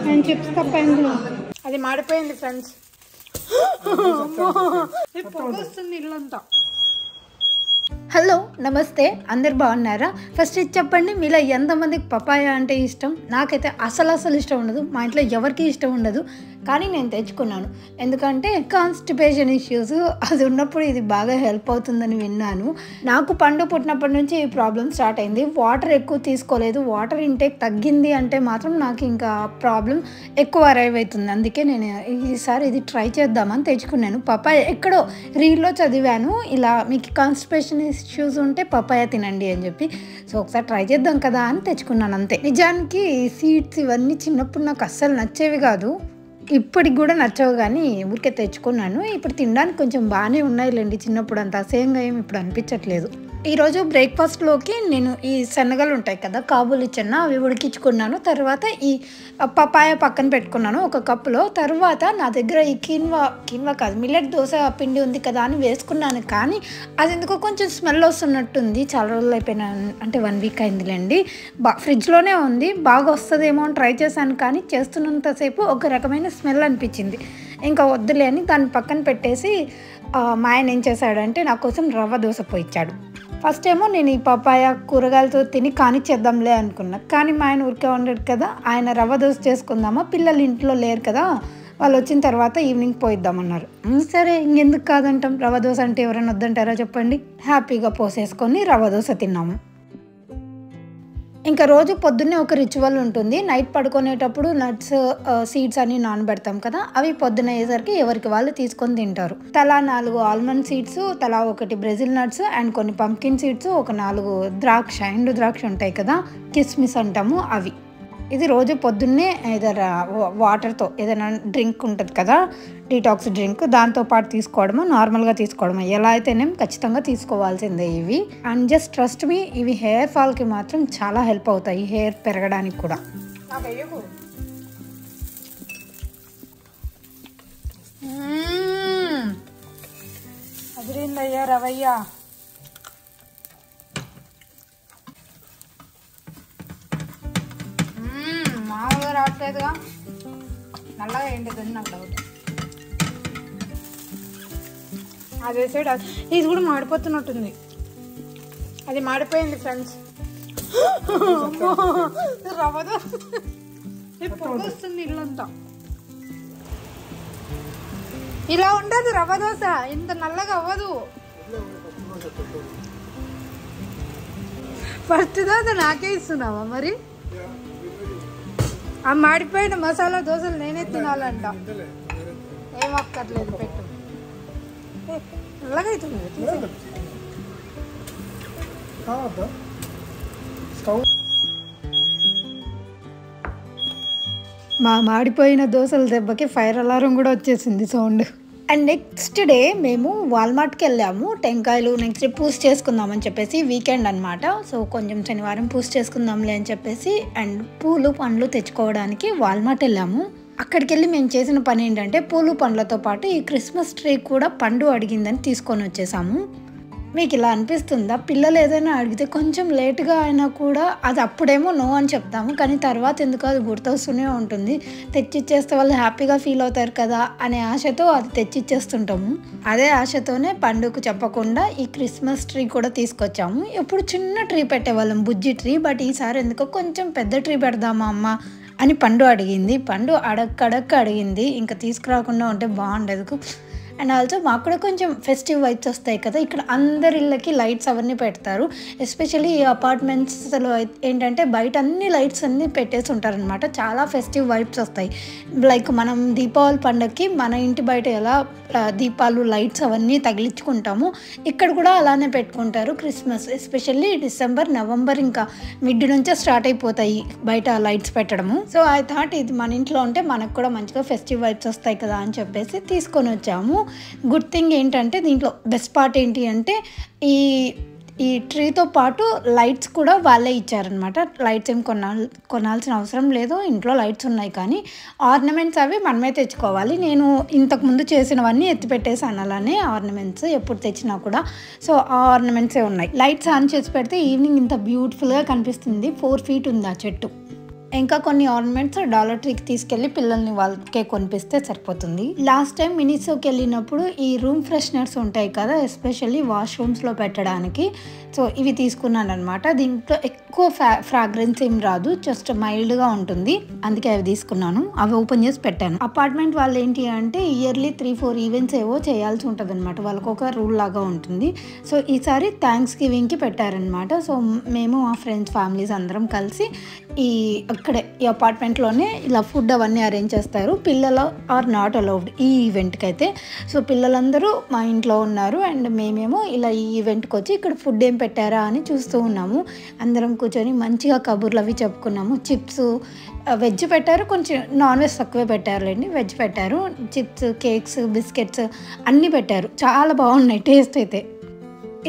నేను చిప్స్ తప్పైంది, అది మాడిపోయింది ఫ్రెండ్స్. పొగ వస్తుంది ఇల్లంతా. హలో నమస్తే, అందరు బాగున్నారా? ఫస్ట్ ఇది చెప్పండి, మీలో ఎంతమందికి పపాయ అంటే ఇష్టం? నాకైతే అసలు ఇష్టం ఉండదు, మా ఇంట్లో ఎవరికి ఇష్టం ఉండదు. కానీ నేను తెచ్చుకున్నాను ఎందుకంటే కాన్స్టిపేషన్ ఇష్యూస్ అది ఉన్నప్పుడు ఇది బాగా హెల్ప్ అవుతుందని విన్నాను. నాకు పండు పుట్టినప్పటి నుంచి ఈ ప్రాబ్లం స్టార్ట్ అయింది. వాటర్ ఎక్కువ తీసుకోలేదు, వాటర్ ఇంటేక్ తగ్గింది అంటే మాత్రం నాకు ఇంకా ప్రాబ్లం ఎక్కువ అరైవ్ అవుతుంది. అందుకే నేను ఈసారి ఇది ట్రై చేద్దామని తెచ్చుకున్నాను. పపాయ ఎక్కడో రీల్లో చదివాను, ఇలా మీకు కాన్స్టిపేషన్ ఇష్యూస్ ఉంటే పపాయ తినండి అని చెప్పి. సో ఒకసారి ట్రై చేద్దాం కదా అని తెచ్చుకున్నాను అంతే. నిజానికి సీడ్స్ ఇవన్నీ చిన్నప్పుడు నాకు అస్సలు నచ్చేవి కాదు, ఇప్పటికి కూడా నచ్చవు, కానీ ఊరికే తెచ్చుకున్నాను. ఇప్పుడు తినడానికి కొంచెం బాగానే ఉన్నాయిలేండి, చిన్నప్పుడు అంత అసహ్యంగా ఏమి ఇప్పుడు అనిపించట్లేదు. ఈరోజు బ్రేక్ఫాస్ట్లోకి నేను ఈ శనగలు ఉంటాయి కదా, కాబూలి చెన్న, అవి ఉడికించుకున్నాను. తర్వాత ఈ పపాయ పక్కన పెట్టుకున్నాను ఒక కప్పులో. తర్వాత నా దగ్గర ఈ కిన్వా కాదు, మిల్లెట్ దోశ పిండి ఉంది కదా అని వేసుకున్నాను, కానీ అది ఎందుకో కొంచెం స్మెల్ వస్తున్నట్టుంది. చాలా రోజులు అయిపోయినా, అంటే 1 వీక్ అయిందిలేండి. ఫ్రిడ్జ్లోనే ఉంది, బాగా వస్తుందేమో అని ట్రై చేశాను, కానీ చేస్తున్నంతసేపు ఒక రకమైన స్మెల్ అనిపించింది. ఇంకా వద్దులే అని దాన్ని పక్కన పెట్టేసి మా ఆయన ఏం చేశాడంటే నా కోసం రవ్వ దోశ పోయిచ్చాడు. ఫస్ట్ ఏమో నేను ఈ పపాయ కూరగాయలతో తిని కానిచ్చేద్దాంలే అనుకున్నా, కానీ మా ఆయన ఊరికే ఉండడు కదా, ఆయన రవ్వ దోశ చేసుకుందామా, పిల్లలు ఇంట్లో లేరు కదా, వాళ్ళు వచ్చిన తర్వాత ఈవినింగ్ పోయిద్దామన్నారు. సరే ఇంకెందుకు కాదంటాం, రవ్వ దోశ అంటే ఎవరైనా వద్దంటారా చెప్పండి. హ్యాపీగా పోసేసుకొని రవ్వ దోశ తిన్నాము. ఇంకా రోజు పొద్దున్నే ఒక రిచువల్ ఉంటుంది. నైట్ పడుకునేటప్పుడు నట్స్ సీడ్స్ అన్ని నానబెడతాం కదా, అవి పొద్దున్న అయ్యేసరికి ఎవరికి వాళ్ళు తీసుకొని తింటారు. తలా 4 ఆల్మండ్ సీడ్స్, తలా 1 బ్రెజిల్ నట్స్ అండ్ కొన్ని పంకిన్ సీడ్స్, ఒక 4 ద్రాక్ష, ఎండు ద్రాక్ష ఉంటాయి కదా, కిస్మిస్ అంటాము, అవి. ఇది రోజు పొద్దున్నే ఏదైనా వాటర్తో ఏదైనా డ్రింక్ ఉంటుంది కదా, డీటాక్స్ డ్రింక్, దాంతోపాటు తీసుకోవడము, నార్మల్గా తీసుకోవడము, ఎలా అయితేనేం ఖచ్చితంగా తీసుకోవాల్సిందే ఇవి. అండ్ జస్ట్ ట్రస్ట్ మీ, ఇవి హెయిర్ ఫాల్కి మాత్రం చాలా హెల్ప్ అవుతాయి, హెయిర్ పెరగడానికి కూడా. అదిరిందయ్యా రవయ్యా. మామూలుగా రావట్లేదుగా, నల్లగా ఏంటిదని నాకు డౌట్. అది వేసాడు, ఇది కూడా మాడిపోతున్నట్టుంది, అది మాడిపోయింది ఫ్రెండ్స్. రవ్వదో పొగ వస్తుంది ఇల్లంతా. ఇలా ఉండదు రవ్వ దోశ, ఇంత నల్లగా అవ్వదు. ఫస్ట్ దోశ నాకే ఇస్తున్నావా మరి? ఆ మాడిపోయిన మసాలా దోశలు నేనే తినాలంట. ఏం అక్కర్లేదు, పెట్టు. నల్లగైతుంది. మా మాడిపోయిన దోశల దెబ్బకి ఫైర్ అలారం కూడా వచ్చేసింది సౌండ్. అండ్ నెక్స్ట్ డే మేము వాల్మార్ట్కి వెళ్ళాము, టెంకాయలు నెక్స్ట్ డే పూజ చేసుకుందామని చెప్పేసి, వీకెండ్ అనమాట. సో కొంచెం శనివారం పూజ చేసుకుందాంలే అని చెప్పేసి అండ్ పూలు పండ్లు తెచ్చుకోవడానికి వాల్మార్ట్ వెళ్ళాము. అక్కడికి వెళ్ళి మేము చేసిన పని ఏంటంటే, పూలు పండ్లతో పాటు ఈ క్రిస్మస్ ట్రీ కూడా పండు అడిగిందని తీసుకొని వచ్చేసాము. మీకు ఇలా అనిపిస్తుందా? పిల్లలు ఏదైనా అడిగితే కొంచెం లేటుగా అయినా కూడా అది అప్పుడేమో నో అని చెప్తాము, కానీ తర్వాత ఎందుకు అది గుర్తొస్తూనే ఉంటుంది. తెచ్చిచ్చేస్తే వాళ్ళు హ్యాపీగా ఫీల్ అవుతారు కదా అనే ఆశతో అది తెచ్చిచ్చేస్తుంటాము. అదే ఆశతోనే పండుగకు చెప్పకుండా ఈ క్రిస్మస్ ట్రీ కూడా తీసుకొచ్చాము. ఎప్పుడు చిన్న ట్రీ పెట్టేవాళ్ళం, బుజ్జి ట్రీ, బట్ ఈసారి ఎందుకో కొంచెం పెద్ద ట్రీ పెడదామా అమ్మ అని పండు అడిగింది. పండు అడక్క అడిగింది, ఇంకా తీసుకురాకుండా ఉంటే బాగుండదు. అండ్ ఆల్సో మాకు కూడా కొంచెం ఫెస్టివ్ వైబ్స్ వస్తాయి కదా, ఇక్కడ అందరి ఇళ్ళకి లైట్స్ అవన్నీ పెడతారు. ఎస్పెషల్లీ ఈ అపార్ట్మెంట్స్లో ఏంటంటే బయట అన్ని లైట్స్ అన్నీ పెట్టేసి ఉంటారనమాట, చాలా ఫెస్టివ్ వైబ్స్ వస్తాయి. లైక్ మనం దీపావళి పండుగకి మన ఇంటి బయట ఎలా దీపాలు లైట్స్ అవన్నీ తగిలించుకుంటాము, ఇక్కడ కూడా అలానే పెట్టుకుంటారు. క్రిస్మస్ ఎస్పెషల్లీ డిసెంబర్, నవంబర్ ఇంకా మిడ్ నుంచే స్టార్ట్ అయిపోతాయి బయట లైట్స్ పెట్టడము. సో ఐ థాట్ ఇది మన ఇంట్లో ఉంటే మనకు కూడా మంచిగా ఫెస్టివ్ వైబ్స్ వస్తాయి కదా అని చెప్పేసి తీసుకొని వచ్చాము. గుడ్ థింగ్ ఏంటంటే, దీంట్లో బెస్ట్ పార్ట్ ఏంటి అంటే, ఈ ఈ ట్రీతో పాటు లైట్స్ కూడా వాళ్ళే ఇచ్చారనమాట. లైట్స్ ఏం కొనాల్సిన అవసరం లేదు, ఇంట్లో లైట్స్ ఉన్నాయి. కానీ ఆర్నమెంట్స్ అవి మనమే తెచ్చుకోవాలి. నేను ఇంతకుముందు చేసినవన్నీ ఎత్తిపెట్టేసాను అలానే ఆర్నమెంట్స్ ఎప్పుడు తెచ్చినా కూడా. సో ఆ ఆర్నమెంట్సే ఉన్నాయి. లైట్స్ ఆన్ చేసి పెడితే ఈవినింగ్ ఇంత బ్యూటిఫుల్గా కనిపిస్తుంది. 4 feet ఉంది ఆ చెట్టు. ఇంకా కొన్ని ఆర్నమెంట్స్ డాలర్ ట్రీకి తీసుకెళ్ళి పిల్లల్ని వాళ్ళకే కొనిపిస్తే సరిపోతుంది. లాస్ట్ టైం మినిసోకి వెళ్ళినప్పుడు ఈ రూమ్ ఫ్రెషనర్స్ ఉంటాయి కదా, ఎస్పెషల్లీ వాష్రూమ్స్లో పెట్టడానికి. సో ఇవి తీసుకున్నాను అనమాట. దీంట్లో ఎక్కువ ఫ్రాగ్రెన్స్ ఏం రాదు, జస్ట్ మైల్డ్గా ఉంటుంది. అందుకే అవి తీసుకున్నాను. అవి ఓపెన్ చేసి పెట్టాను. అపార్ట్మెంట్ వాళ్ళు ఏంటి అంటే ఇయర్లీ 3-4 ఈవెంట్స్ ఏవో చేయాల్సి ఉంటుంది అనమాట. వాళ్ళకు ఒక రూల్ లాగా ఉంటుంది. సో ఈసారి థ్యాంక్స్ గివింగ్కి పెట్టారనమాట. సో మేము మా ఫ్రెండ్స్ ఫ్యామిలీస్ అందరం కలిసి అక్కడే ఈ అపార్ట్మెంట్లోనే ఇలా ఫుడ్ అవన్నీ అరేంజ్ చేస్తారు. పిల్లలు ఆర్ నాట్ అలౌడ్ ఈ ఈవెంట్కి అయితే. సో పిల్లలందరూ మా ఇంట్లో ఉన్నారు అండ్ మేమేమో ఇలా ఈ ఈవెంట్కి వచ్చి ఇక్కడ ఫుడ్ ఏం పెట్టారా అని చూస్తూ ఉన్నాము. అందరం కూర్చొని మంచిగా కబుర్లు అవి చెప్పుకున్నాము. చిప్స్, వెజ్ పెట్టారు, కొంచెం నాన్ వెజ్ తక్కువే పెట్టారులేండి. వెజ్ పెట్టారు, చిప్స్, కేక్స్, బిస్కెట్స్ అన్నీ పెట్టారు. చాలా బాగున్నాయి టేస్ట్ అయితే.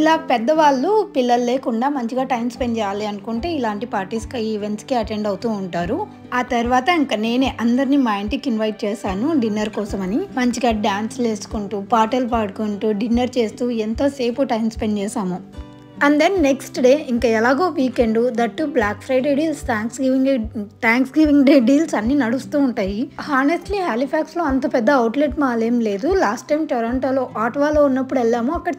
ఇలా పెద్దవాళ్ళు పిల్లలు లేకుండా మంచిగా టైం స్పెండ్ చేయాలి అనుకుంటే ఇలాంటి పార్టీస్కి, ఈవెంట్స్కి అటెండ్ అవుతూ ఉంటారు. ఆ తర్వాత ఇంకా నేనే అందరినీ మా ఇంటికి ఇన్వైట్ చేశాను డిన్నర్ కోసమని. మంచిగా డ్యాన్స్లు వేసుకుంటూ, పాటలు పాడుకుంటూ, డిన్నర్ చేస్తూ ఎంతోసేపు టైం స్పెండ్ చేసాము. అండ్ దెన్ నెక్స్ట్ డే ఇంకా ఎలాగో weekend, that black Friday deals, thanksgiving day deals అన్నీ నడుస్తూ ఉంటాయి. హానెస్ట్లీ హాలిఫాక్స్లో అంత పెద్ద అవుట్లెట్ మాల్ ఏం లేదు. లాస్ట్ టైం టొరంటోలో ఆటవాలో ఉన్నప్పుడు వెళ్ళాము, అక్కడ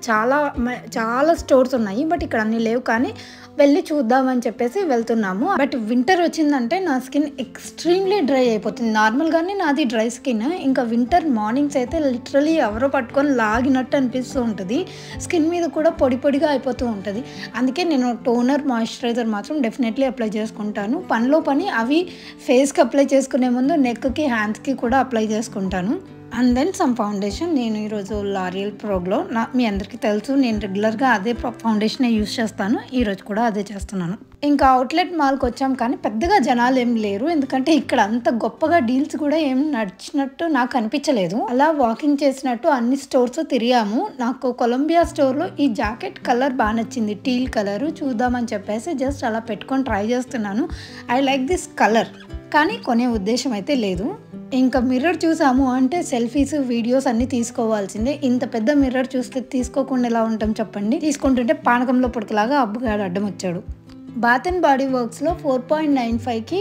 చాలా స్టోర్స్ ఉన్నాయి. బట్ ఇక్కడ అన్నీ లేవు. కానీ వెళ్ళి చూద్దామని చెప్పేసి వెళ్తున్నాము. బట్ వింటర్ వచ్చిందంటే నా స్కిన్ ఎక్స్ట్రీమ్లీ డ్రై అయిపోతుంది. నార్మల్గానే నాది డ్రై స్కిన్. ఇంకా వింటర్ మార్నింగ్స్ అయితే లిటరలీ ఎవరో పట్టుకొని లాగినట్టు అనిపిస్తూ ఉంటుంది. స్కిన్ మీద కూడా పొడి పొడిగా అయిపోతూ ఉంటుంది. అందుకే నేను టోనర్, మాయిశ్చరైజర్ మాత్రం డెఫినెట్లీ అప్లై చేసుకుంటాను. పనిలో పని అవి ఫేస్కి అప్లై చేసుకునే ముందు నెక్కి, హ్యాండ్స్కి కూడా అప్లై చేసుకుంటాను. And then some foundation. నేను ఈరోజు లారియల్ ప్రోగ్లో మీ అందరికీ తెలుసు నేను రెగ్యులర్గా అదే ఫౌండేషన్ యూస్ చేస్తాను. ఈరోజు కూడా అదే చేస్తున్నాను. ఇంకా అవుట్లెట్ మాల్కి వచ్చాం కానీ పెద్దగా జనాలు ఏం లేరు. ఎందుకంటే ఇక్కడ అంత గొప్పగా డీల్స్ కూడా ఏం నడిచినట్టు నాకు అనిపించలేదు. అలా వాకింగ్ చేసినట్టు అన్ని స్టోర్స్ తిరిగాము. నాకు కొలంబియా స్టోర్లో ఈ జాకెట్ కలర్ బాగా నచ్చింది, టీల్ కలరు. చూద్దామని చెప్పేసి జస్ట్ అలా పెట్టుకొని ట్రై చేస్తున్నాను. I like this colour. కానీ కొనే ఉద్దేశం అయితే లేదు. ఇంకా మిర్రర్ చూసాము అంటే సెల్ఫీస్, వీడియోస్ అన్నీ తీసుకోవాల్సిందే. ఇంత పెద్ద మిర్రర్ చూస్తే తీసుకోకుండా ఎలా ఉంటాం చెప్పండి. తీసుకుంటుంటే పానకంలో పుడకలాగా అబ్బుగాడు అడ్డం వచ్చాడు. బాత్ అండ్ బాడీ వర్క్స్లో 4.95కి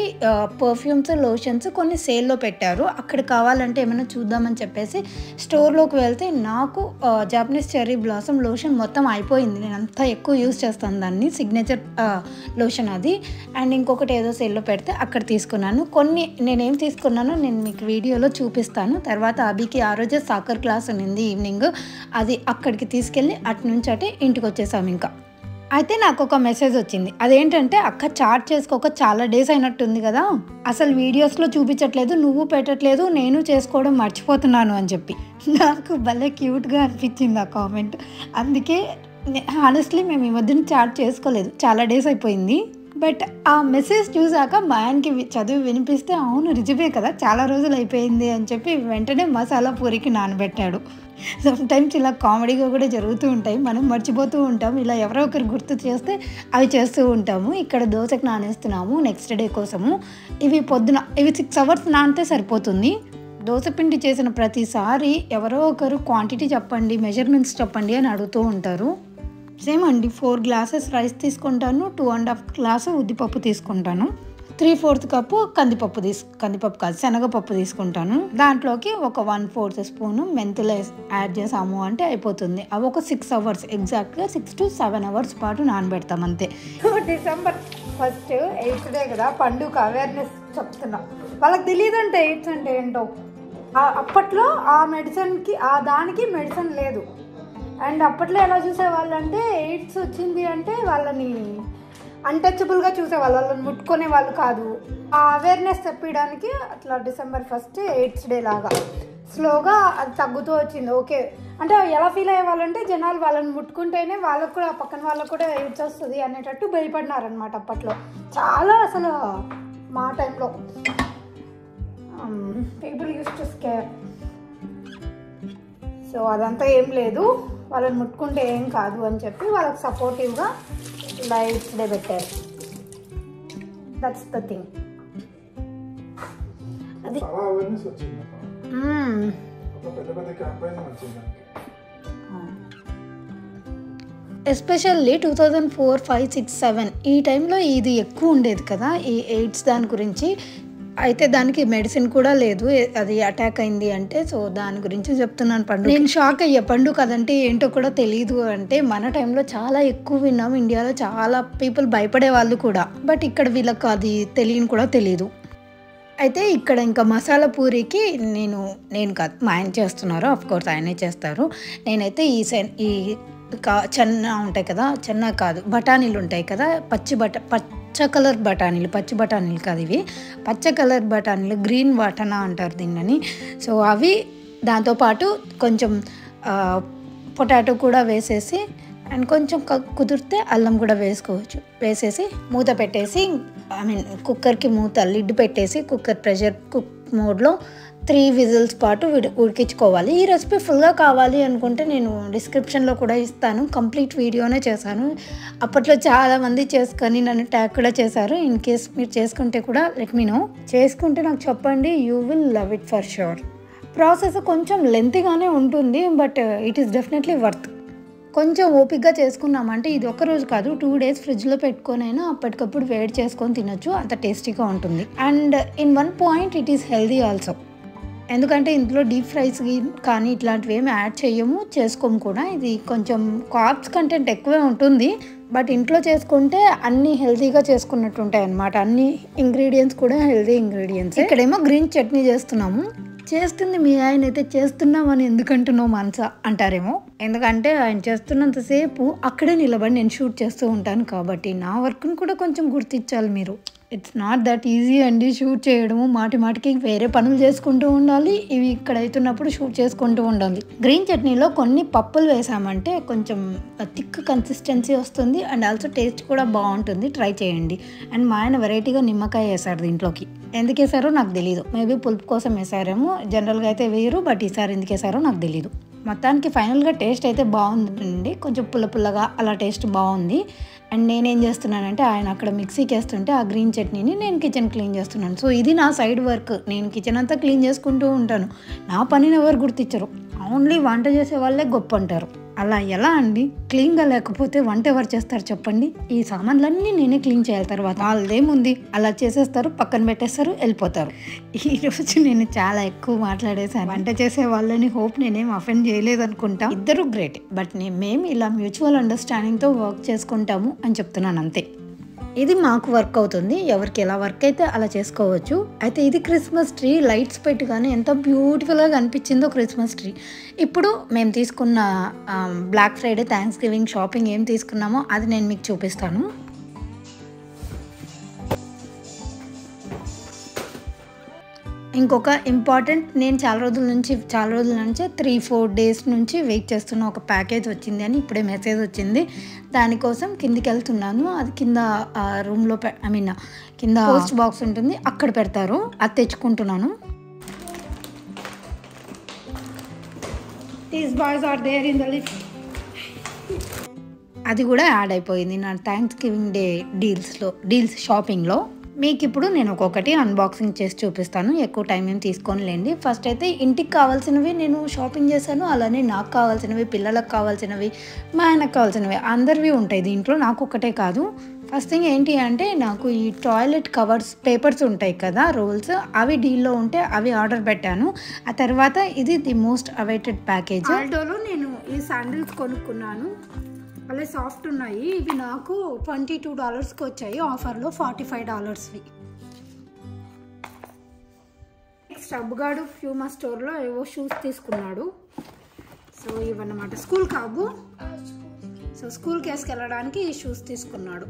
పర్ఫ్యూమ్స్, లోషన్స్ కొన్ని సేల్లో పెట్టారు. అక్కడ కావాలంటే ఏమైనా చూద్దామని చెప్పేసి స్టోర్లోకి వెళ్తే నాకు జాపనీస్ చెర్రీ బ్లాసమ్ లోషన్ మొత్తం అయిపోయింది. నేను అంతా ఎక్కువ యూజ్ చేస్తాను దాన్ని, సిగ్నేచర్ లోషన్ అది. అండ్ ఇంకొకటి ఏదో సేల్లో పెడితే అక్కడ తీసుకున్నాను. కొన్ని నేనేం తీసుకున్నానో నేను మీకు వీడియోలో చూపిస్తాను. తర్వాత అభికి ఆ రోజే సాకర్ క్లాస్ ఉన్నింది ఈవినింగ్. అది అక్కడికి తీసుకెళ్ళి అటు నుంచి అటే ఇంటికి వచ్చేసాము. ఇంకా అయితే నాకు ఒక మెసేజ్ వచ్చింది. అదేంటంటే అక్క చాట్ చేసుకోక చాలా డేస్ అయినట్టుంది కదా, అసలు వీడియోస్లో చూపించట్లేదు, నువ్వు పెట్టట్లేదు, నేను చేసుకోవడం మర్చిపోతున్నాను అని చెప్పి. నాకు భలే క్యూట్గా అనిపించింది ఆ కామెంట్. అందుకే హానెస్ట్లీ మేము ఈ మధ్యన చాట్ చేసుకోలేదు, చాలా డేస్ అయిపోయింది. బట్ ఆ మెసేజ్ చూసాక మా ఆయనకి చదివి వినిపిస్తే అవును నిజమే కదా, చాలా రోజులు అయిపోయింది అని చెప్పి వెంటనే మసాలా పూరికి నానబెట్టాడు. సమ్టైమ్స్ ఇలా కామెడీగా కూడా జరుగుతూ ఉంటాయి, మనం మర్చిపోతూ ఉంటాం. ఇలా ఎవరో ఒకరు గుర్తు చేస్తే అవి చేస్తూ ఉంటాము. ఇక్కడ దోశకు నానేస్తున్నాము నెక్స్ట్ డే కోసము. ఇవి 6 hours నానితే సరిపోతుంది. దోశ పిండి చేసిన ప్రతిసారి ఎవరో ఒకరు క్వాంటిటీ చెప్పండి, మెజర్మెంట్స్ చెప్పండి అని అడుగుతూ ఉంటారు. సేమ్ అండి, 4 glasses రైస్ తీసుకుంటాను, 2.5 glasses ఉద్దిపప్పు తీసుకుంటాను, 3/4 కప్పు కందిపప్పు కాదు శనగపప్పు తీసుకుంటాను. దాంట్లోకి ఒక 1/4 స్పూన్ మెంతులు యాడ్ చేసాము అంటే అయిపోతుంది. అవి ఒక 6 hours, ఎగ్జాక్ట్గా 6 to 7 hours పాటు నానబెడతాం అంతే. December 1st 8th డే కదా, పండుగ అవేర్నెస్ చెప్తున్నా. వాళ్ళకి తెలియదంటే 8th అంటే ఏంటో. అప్పట్లో ఆ మెడిసిన్కి దానికి మెడిసిన్ లేదు. అండ్ అప్పట్లో ఎలా చూసేవాళ్ళు అంటే 8th వచ్చింది అంటే వాళ్ళని అన్టచబుల్గా చూసేవాళ్ళు, వాళ్ళని ముట్టుకునే వాళ్ళు కాదు. ఆ అవేర్నెస్ చెప్పడానికి అట్లా December 1st 8th డే లాగా స్లోగా అది తగ్గుతూ వచ్చింది. ఓకే అంటే ఎలా ఫీల్ అయ్యేవాళ్ళు అంటే జనాలు వాళ్ళని ముట్టుకుంటేనే వాళ్ళకు కూడా, పక్కన వాళ్ళకు కూడా ఎయిడ్స్ వస్తుంది అనేటట్టు భయపడినారనమాట అప్పట్లో. చాలా అసలు మా టైంలో people use to scare. So అదంతా ఏం లేదు. వాళ్ళని ముట్టుకుంటే ఏం కాదు అని చెప్పి వాళ్ళకి సపోర్టివ్గా ఇలా ఎయిడ్స్ డే పెట్టారు. That's the thing. అది ఎస్పెషల్లీ 2004, 5, 6, 7 ఈ టైంలో ఇది ఎక్కువ ఉండేది కదా, ఈ ఎయిడ్స్ దాని గురించి. అయితే దానికి మెడిసిన్ కూడా లేదు, అది అటాక్ అయింది అంటే. సో దాని గురించి చెప్తున్నాను. పండు నేను షాక్ అయ్యా, పండు కదంటే ఏంటో కూడా తెలియదు అంటే. మన టైంలో చాలా ఎక్కువ విన్నాం, ఇండియాలో చాలా పీపుల్ భయపడే వాళ్ళు కూడా. బట్ ఇక్కడ వీళ్ళకి అది తెలియని కూడా తెలీదు. అయితే ఇక్కడ ఇంకా మసాలా పూరికి నేను కాదు, మా ఆయన చేస్తున్నారు. ఆఫ్కోర్స్ ఆయనే చేస్తారు. నేనైతే ఈ చెన్న ఉంటాయి కదా, చెన్న కాదు బఠానీలు ఉంటాయి కదా, పచ్చ కలర్ బఠానీలు, పచ్చి బఠానీలు కాదు ఇవి, పచ్చ కలర్ బఠానీలు, గ్రీన్ వాటనా అంటారు దీన్ని. సో అవి, దాంతోపాటు కొంచెం పొటాటో కూడా వేసేసి, అండ్ కొంచెం కుదిరితే అల్లం కూడా వేసుకోవచ్చు. వేసేసి మూత పెట్టేసి, కుక్కర్కి లిడ్ పెట్టేసి కుక్కర్ ప్రెషర్ కుక్ మోడ్లో 3 విజిల్స్ పాటు ఉడికించుకోవాలి. ఈ రెసిపీ ఫుల్గా కావాలి అనుకుంటే నేను డిస్క్రిప్షన్లో కూడా ఇస్తాను, కంప్లీట్ వీడియోనే చేశాను. అప్పట్లో చాలామంది చేసుకొని నన్ను ట్యాగ్ కూడా చేశారు. ఇన్ కేస్ మీరు చేసుకుంటే కూడా లెట్ మీ నో. చేసుకుంటే నాకు చెప్పండి, you will love it for sure. Process కొంచెం లెంతీగానే ఉంటుంది, but it is definitely worth. కొంచెం ఓపిక్గా చేసుకున్నామంటే ఇది ఒక రోజు కాదు, 2 days ఫ్రిడ్జ్లో పెట్టుకొని అయినా అప్పటికప్పుడు వేడి చేసుకొని తినొచ్చు, అంత టేస్టీగా ఉంటుంది. And in one point it is healthy also. ఎందుకంటే ఇందులో డీప్ ఫ్రైస్ కానీ ఇట్లాంటివి ఏమి యాడ్ చేయము, చేసుకోము కూడా. ఇది కొంచెం కార్బ్స్ కంటెంట్ ఎక్కువే ఉంటుంది, బట్ ఇంట్లో చేసుకుంటే అన్నీ హెల్తీగా చేసుకున్నట్టు ఉంటాయి అన్నమాట. అన్ని ఇంగ్రీడియంట్స్ కూడా హెల్తీ ఇంగ్రీడియంట్స్. ఇక్కడేమో గ్రీన్ చట్నీ చేస్తున్నాము. చేస్తుంది మీ ఆయన అయితే, చేస్తున్నామని ఎందుకంటున్నావు మనసా అంటారేమో. ఎందుకంటే ఆయన చేస్తున్నంతసేపు అక్కడే నిలబడి నేను షూట్ చేస్తూ ఉంటాను కాబట్టి నా వర్క్ను కూడా కొంచెం గుర్తించాలి మీరు. ఇట్స్ నాట్ దట్ ఈజీ అండి షూట్ చేయడము. మాటికి వేరే పనులు చేసుకుంటూ ఉండాలి, ఇవి ఇక్కడ అవుతున్నప్పుడు షూట్ చేసుకుంటూ ఉండాలి. గ్రీన్ చట్నీలో కొన్ని పప్పులు వేసామంటే కొంచెం థిక్ కన్సిస్టెన్సీ వస్తుంది, అండ్ ఆల్సో టేస్ట్ కూడా బాగుంటుంది. ట్రై చేయండి. అండ్ మా ఆయన వెరైటీగా నిమ్మకాయ వేసారు దీంట్లోకి. ఎందుకు వేసారో నాకు తెలీదు, మేబీ పులుపు కోసం వేసారేమో. జనరల్గా అయితే వేయరు, బట్ ఈసారి ఎందుకు వేసారో నాకు తెలీదు. మొత్తానికి ఫైనల్గా టేస్ట్ అయితే బాగుందండి, కొంచెం పుల్లగా అలా టేస్ట్ బాగుంది. అండ్ నేనేం చేస్తున్నానంటే ఆయన అక్కడ మిక్సీకి వేస్తుంటే ఆ గ్రీన్ చట్నీని నేను కిచెన్ క్లీన్ చేస్తున్నాను. సో ఇది నా సైడ్ వర్క్. నేను కిచెన్ అంతా క్లీన్ చేసుకుంటూ ఉంటాను. నా పనిని ఎవరు గుర్తించరు, ఓన్లీ వంట చేసే వాళ్ళే గొప్ప అంటారు. అలా ఎలా అండి? క్లీన్గా లేకపోతే వంట ఎవరు చేస్తారు చెప్పండి? ఈ సామాన్లన్నీ నేనే క్లీన్ చేయాలి. తర్వాత వాళ్ళదేముంది, అలా చేసేస్తారు, పక్కన పెట్టేస్తారు, వెళ్ళిపోతారు. ఈరోజు నేను చాలా ఎక్కువ మాట్లాడేశాను. వంట చేసే వాళ్ళని హోప్ నేనేం అఫెండ్ చేయలేదు అనుకుంటా. ఇద్దరు గ్రేట్, బట్ మేము ఇలా మ్యూచువల్ అండర్స్టాండింగ్తో వర్క్ చేసుకుంటాము అని చెప్తున్నాను అంతే. ఇది మాకు వర్క్ అవుతుంది, ఎవరికి ఎలా వర్క్ అయితే అలా చేసుకోవచ్చు. అయితే ఇది క్రిస్మస్ ట్రీ, లైట్స్ పెట్టుగానే ఎంత బ్యూటిఫుల్గా కనిపించిందో క్రిస్మస్ ట్రీ. ఇప్పుడు మేము తీసుకున్న black Friday, Thanksgiving shopping ఏం తీసుకున్నామో అది నేను మీకు చూపిస్తాను. ఇంకొక ఇంపార్టెంట్, నేను చాలా రోజుల నుంచి 3-4 days నుంచి వెయిట్ చేస్తున్న ఒక ప్యాకేజ్ వచ్చింది అని ఇప్పుడే మెసేజ్ వచ్చింది. దానికోసం కిందికి వెళ్తున్నాను. అది కింద రూమ్లో కింద పోస్ట్ బాక్స్ ఉంటుంది, అక్కడ పెడతారు. అది తెచ్చుకుంటున్నాను. These boys are there in the lift. అది కూడా యాడ్ అయిపోయింది నా థ్యాంక్స్ గివింగ్ డే డీల్స్ షాపింగ్లో. మీకు ఇప్పుడు నేను ఒక్కొక్కటి అన్బాక్సింగ్ చేసి చూపిస్తాను, ఎక్కువ టైం ఏం తీసుకోనిలేండి. ఫస్ట్ అయితే ఇంటికి కావాల్సినవి నేను షాపింగ్ చేశాను, అలానే నాకు కావాల్సినవి, పిల్లలకు కావాల్సినవి, మా ఆయనకు కావాల్సినవి, అందరివి ఉంటాయి దీంట్లో, నాకు ఒక్కటే కాదు. ఫస్ట్ థింగ్ ఏంటి అంటే నాకు ఈ టాయిలెట్ కవర్స్ పేపర్స్ ఉంటాయి కదా, రోల్స్, అవి డీల్లో ఉంటే అవి ఆర్డర్ పెట్టాను. ఆ తర్వాత ఇది ది మోస్ట్ అవైటెడ్ ప్యాకేజ్. ఆల్డోలో నేను ఈ శాండిల్స్ కొనుక్కున్నాను, అలా సాఫ్ట్ ఉన్నాయి. ఇవి నాకు $22కి వచ్చాయి ఆఫర్లో, $45వి. నెక్స్ట్ అబ్బుగాడు ప్యూమా స్టోర్లో ఏవో షూస్ తీసుకున్నాడు. సో ఇవన్నమాట, స్కూల్ కాదు, సో స్కూల్కి వేసుకెళ్ళడానికి ఈ షూస్ తీసుకున్నాడు.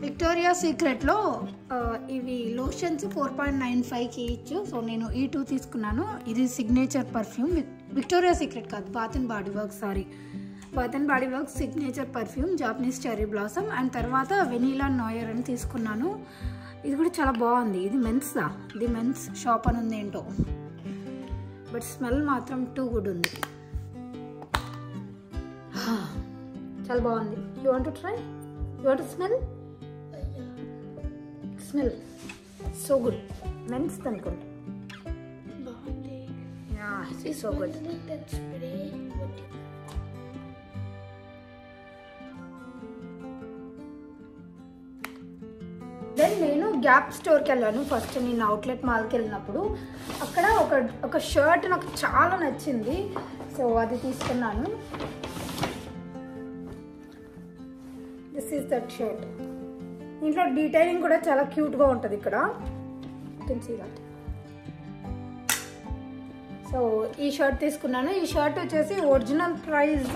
విక్టోరియా సీక్రెట్లో ఇవి లోషన్స్ 4.95కి ఇచ్చు. సో నేను ఈ 2 తీసుకున్నాను. ఇది సిగ్నేచర్ పర్ఫ్యూమ్, విక్టోరియా సీక్రెట్ కాదు, Bath and Body Works signature perfume, Japanese cherry blossom. And తర్వాత వెనీలా నోయర్ అని తీసుకున్నాను. ఇది కూడా చాలా బాగుంది. ఇది మెన్స్ షాప్ అని ఉంది ఏంటో, బట్ స్మెల్ మాత్రం టూ గుడ్ ఉంది. చాలా బాగుంది. You want to try? You want to smell? Smell so good. Men's అనుకుంటా. It's so good. దెన్ నేను గ్యాప్ స్టోర్కి వెళ్ళాను ఫస్ట్. నేను అవుట్లెట్ మాల్కి వెళ్ళినప్పుడు అక్కడ ఒక షర్ట్ నాకు చాలా నచ్చింది. సో అది తీసుకున్నాను. This is that shirt. దీంట్లో డీటెయిలింగ్ కూడా చాలా క్యూట్గా ఉంటుంది. ఇక్కడ కెన్ సీ దట్. సో ఈ షర్ట్ తీసుకున్నాను. ఈ షర్ట్ వచ్చేసి ఒరిజినల్ ప్రైస్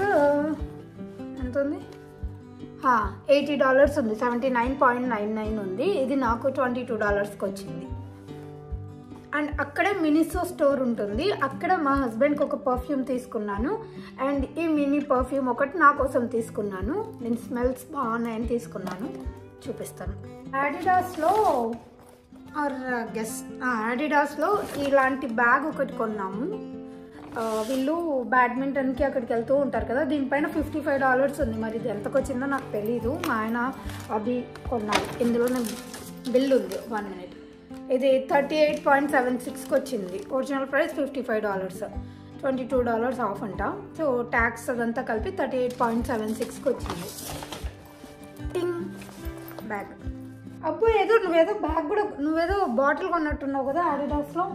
ఎంత ఉంది? $80 ఉంది. 79.99 ఉంది. ఇది నాకు $22కి వచ్చింది. అండ్ అక్కడే మినిసో స్టోర్ ఉంటుంది. అక్కడ మా హస్బెండ్కి ఒక పర్ఫ్యూమ్ తీసుకున్నాను. అండ్ ఈ మినీ పర్ఫ్యూమ్ ఒకటి నా కోసం తీసుకున్నాను. నేను స్మెల్స్ బాగున్నాయని తీసుకున్నాను. చూపిస్తాను. అడిడాస్లో ఇలాంటి బ్యాగ్ ఒకటి కొన్నాము. వీళ్ళు బ్యాడ్మింటన్కి అక్కడికి వెళ్తూ ఉంటారు కదా. దీనిపైన $55 ఉంది. మరి ఇది ఎంతకు వచ్చిందో నాకు తెలీదు. మా ఆయన అది కొన్నాడు. ఇందులోనే బిల్ ఉంది. 1 minute. ఇది 38.76కి వచ్చింది. ఒరిజినల్ ప్రైస్ $55, $22 ఆఫ్ అంట. సో ట్యాక్స్ అదంతా కలిపి 38.76కి వచ్చింది. టింగ్ బ్యాగ్. అబ్బో నువ్వేదో బ్యాగ్ కూడా నువ్వేదో బాటిల్ కొన్నట్టున్నావు కదా అడిడాస్లో.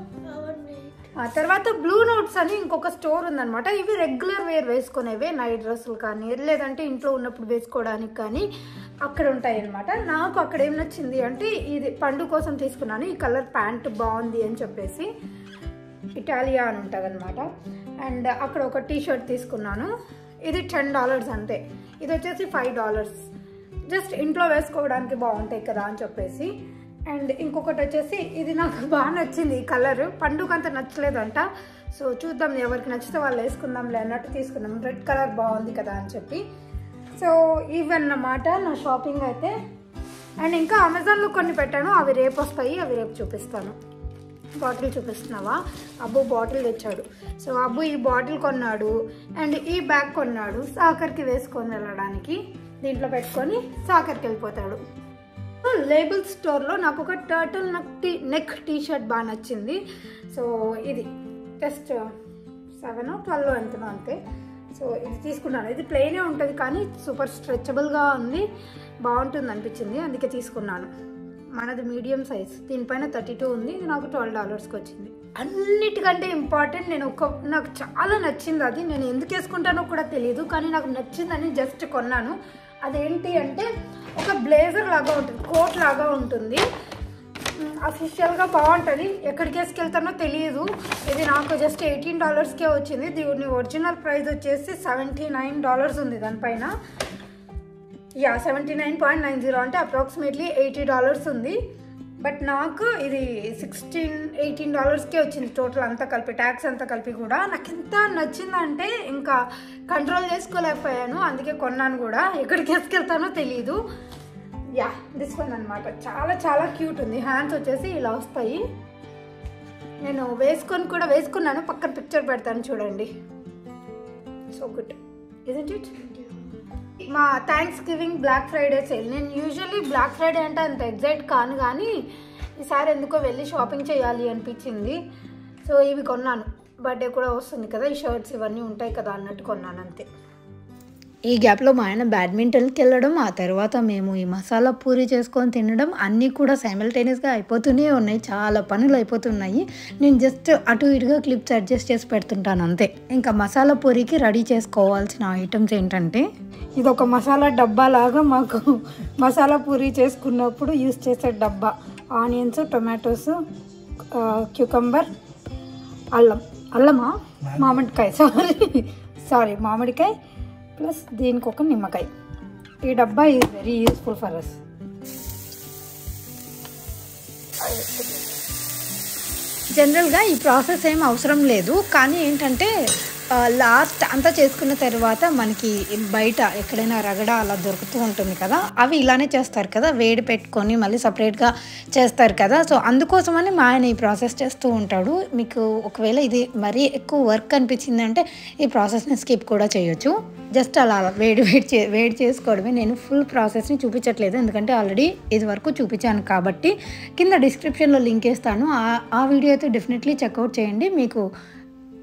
ఆ తర్వాత బ్లూ నోట్స్ అని ఇంకొక స్టోర్ ఉందన్నమాట. ఇవి రెగ్యులర్ వేర్ వేసుకునేవే, నైట్ డ్రెస్సులు కానీ లేదంటే ఇంట్లో ఉన్నప్పుడు వేసుకోవడానికి కానీ అక్కడ ఉంటాయి అన్నమాట. నాకు అక్కడ ఏం నచ్చింది అంటే ఇది పండు కోసం తీసుకున్నాను. ఈ కలర్ ప్యాంట్ బాగుంది అని చెప్పేసి. ఇటాలియా అని ఉంటుంది అనమాట. అండ్ అక్కడ ఒక టీషర్ట్ తీసుకున్నాను. ఇది $10 అంతే. ఇది వచ్చేసి $5. జస్ట్ ఇంట్లో వేసుకోవడానికి బాగుంటాయి కదా అని చెప్పేసి. అండ్ ఇంకొకటి వచ్చేసి ఇది నాకు బాగా నచ్చింది. ఈ కలర్ పండుగ అంత నచ్చలేదంట. సో చూద్దాం, ఎవరికి నచ్చితే వాళ్ళు వేసుకుందాంలే అన్నట్టు తీసుకున్నాం. రెడ్ కలర్ బాగుంది కదా అని చెప్పి. సో ఇవన్నమాట నా షాపింగ్ అయితే. అండ్ ఇంకా అమెజాన్లో కొన్ని పెట్టాను. అవి రేపు వస్తాయి. అవి రేపు చూపిస్తాను. బాటిల్ చూపిస్తున్నావా? అబ్బు బాటిల్ తెచ్చాడు. సో అబ్బు ఈ బాటిల్ కొన్నాడు. అండ్ ఈ బ్యాగ్ కొన్నాడు సాకర్కి వేసుకొని వెళ్ళడానికి. దీంట్లో పెట్టుకొని సాకర్కి వెళ్ళిపోతాడు. లేబుల్ స్టోర్లో నాకు ఒక టర్టిల్ నెక్ టీషర్ట్ బాగా నచ్చింది. సో ఇది జస్ట్ 7-12 ఎంతనో అంతే. సో ఇది తీసుకున్నాను. ఇది ప్లెయినే ఉంటుంది కానీ సూపర్ స్ట్రెచబుల్గా ఉంది, బాగుంటుంది అనిపించింది, అందుకే తీసుకున్నాను. మనది మీడియం సైజ్. దీనిపైన 32 ఉంది. ఇది నాకు $12కి వచ్చింది. అన్నిటికంటే ఇంపార్టెంట్ నాకు చాలా నచ్చింది. అది నేను ఎందుకు వేసుకుంటానో కూడా తెలియదు కానీ నాకు నచ్చిందని జస్ట్ కొన్నాను. అదేంటి అంటే ఒక బ్లేజర్ లాగా ఉంటుంది, కోట్ లాగా ఉంటుంది. అఫీషియల్గా బాగుంటుంది. ఎక్కడికి వేసుకెళ్తానో తెలియదు. ఇది నాకు జస్ట్ $18కే వచ్చింది. దీని ఒరిజినల్ ప్రైస్ వచ్చేసి $79 ఉంది. దానిపైన 79.90 అంటే అప్రాక్సిమేట్లీ $80 ఉంది. బట్ నాకు ఇది $18కే వచ్చింది టోటల్ అంతా కలిపి, ట్యాక్స్ అంతా కలిపి కూడా. నాకు ఎంత నచ్చిందంటే ఇంకా కంట్రోల్ చేసుకోలేకపోయాను, అందుకే కొన్నాను కూడా. ఎక్కడికి వేసుకెళ్తానో తెలీదు. దిస్ వన్ అనమాట. చాలా చాలా క్యూట్ ఉంది. హ్యాండ్స్ వచ్చేసి ఇలా వస్తాయి. నేను వేసుకున్నాను. పక్కన పిక్చర్ పెడతాను చూడండి. So good isn't it? మా Thanksgiving black Friday sale. నేను యూజువల్లీ బ్లాక్ ఫ్రైడే అంటే అంత ఎగ్జైట్ కాను కానీ ఈసారి ఎందుకో వెళ్ళి షాపింగ్ చేయాలి అనిపించింది. సో ఇవి కొన్నాను. బర్త్డే కూడా వస్తుంది కదా, ఈ షర్ట్స్ ఇవన్నీ ఉంటాయి కదా అన్నట్టు కొన్నాను అంతే. ఈ గ్యాప్లో మా ఆయన బ్యాడ్మింటన్కి వెళ్ళడం, ఆ తర్వాత మేము ఈ మసాలా పూరి చేసుకొని తినడం అన్నీ కూడా సైమల్టేనియస్గా అయిపోతూనే ఉన్నాయి. చాలా పనులు అయిపోతున్నాయి. నేను జస్ట్ అటు ఇటుగా క్లిప్స్ అడ్జస్ట్ చేసి పెడుతుంటాను అంతే. ఇంకా మసాలా పూరికి రెడీ చేసుకోవాల్సిన ఐటమ్స్ ఏంటంటే ఇది ఒక మసాలా డబ్బా లాగా, మాకు మసాలా పూరి చేసుకున్నప్పుడు యూస్ చేసే డబ్బా. ఆనియన్స్, టొమాటోస్, క్యూకంబర్, మామిడికాయ మామిడికాయ ప్లస్ దీనికి ఒక నిమ్మకాయ. ఈ డబ్బా is very useful for us. జనరల్గా ఈ ప్రాసెస్ ఏం అవసరం లేదు కానీ ఏంటంటే లాస్ట్ అంతా చేసుకున్న తర్వాత మనకి బయట ఎక్కడైనా రగడ అలా దొరుకుతూ ఉంటుంది కదా, అవి ఇలానే చేస్తారు కదా, వేడి పెట్టుకొని మళ్ళీ సపరేట్గా చేస్తారు కదా. సో అందుకోసమని మా ఆయన ఈ ప్రాసెస్ చేస్తూ ఉంటాడు. మీకు ఒకవేళ ఇది మరీ ఎక్కువ వర్క్ అనిపించిందంటే ఈ ప్రాసెస్ని స్కిప్ కూడా చేయొచ్చు. జస్ట్ అలా వేడి చేసుకోవడమే. నేను ఫుల్ ప్రాసెస్ని చూపించట్లేదు, ఎందుకంటే ఆల్రెడీ ఇది వరకు చూపించాను కాబట్టి. కింద డిస్క్రిప్షన్లో లింక్ వేస్తాను, ఆ వీడియో అయితే డెఫినెట్లీ చెక్అవుట్ చేయండి. మీకు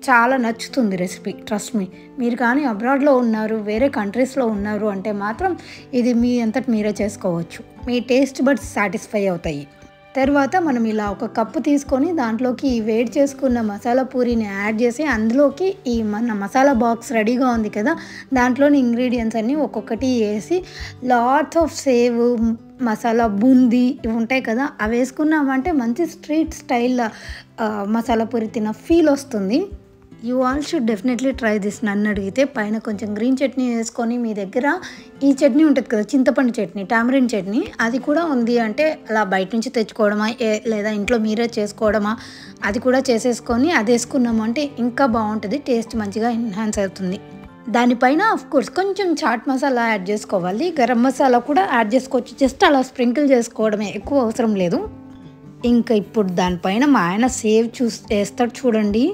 చాలా నచ్చుతుంది రెసిపీ, ట్రస్ట్ మీ. మీరు కానీ అబ్రాడ్లో ఉన్నారు, వేరే కంట్రీస్లో ఉన్నారు అంటే మాత్రం ఇది మీ అంతటి మీరే చేసుకోవచ్చు. మీ టేస్ట్ బడ్స్ సాటిస్ఫై అవుతాయి. తర్వాత మనం ఇలా ఒక కప్పు తీసుకొని దాంట్లోకి ఈ వేడి చేసుకున్న మసాలా పూరీని యాడ్ చేసి అందులోకి ఈ మన మసాలా బాక్స్ రెడీగా ఉంది కదా, దాంట్లోని ఇంగ్రీడియంట్స్ అన్నీ ఒక్కొక్కటి వేసి lots of save, masala boondi ఇవి ఉంటాయి కదా, అవి వేసుకున్నామంటే మంచి స్ట్రీట్ స్టైల్ మసాలా పూరి తిన్న ఫీల్ వస్తుంది. You all should definitely try this. నన్ను అడిగితే పైన కొంచెం గ్రీన్ చట్నీ వేసుకొని, మీ దగ్గర ఈ చట్నీ ఉంటుంది కదా చింతపండు చట్నీ, టామరిన్ చట్నీ, అది కూడా ఉంది అంటే అలా బయట నుంచి తెచ్చుకోవడమా లేదా ఇంట్లో మీరే చేసుకోవడమా, అది కూడా చేసేసుకొని అది వేసుకున్నాము అంటే ఇంకా బాగుంటుంది, టేస్ట్ మంచిగా ఎన్హాన్స్ అవుతుంది. దానిపైన ఆఫ్కోర్స్ కొంచెం చాట్ మసాలా యాడ్ చేసుకోవాలి, గరం మసాలా కూడా యాడ్ చేసుకోవచ్చు. జస్ట్ అలా స్ప్రింకిల్ చేసుకోవడమే, ఎక్కువ అవసరం లేదు. ఇంకా ఇప్పుడు దానిపైన మా ఆయన సేవ్ వేస్తాడు చూడండి.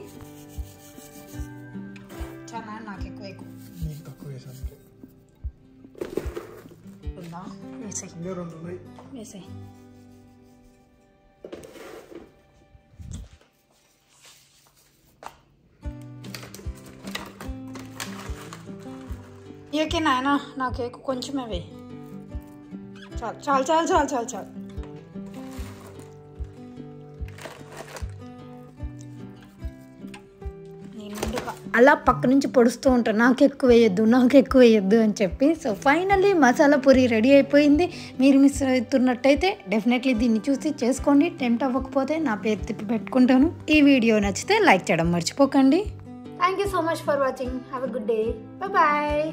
ఏకే నాయనా నాకు ఎక్కువ కొంచెమే వే. చాలు చాలు చాలు చాలు చాలు చాలు. అలా పక్క నుంచి పొడుస్తూ ఉంటాను, నాకు ఎక్కువ వేయద్దు అని చెప్పి. So finally masala puri ready అయిపోయింది. మీరు మిస్ అవుతున్నట్టయితే డెఫినెట్లీ దీన్ని చూసి చేసుకోండి. టెంప్ట్ అవ్వకపోతే నా పేరు తిప్పి పెట్టుకుంటాను. ఈ వీడియో నచ్చితే లైక్ చేయడం మర్చిపోకండి. Thank you so much for watching. Have a good day. Bye bye.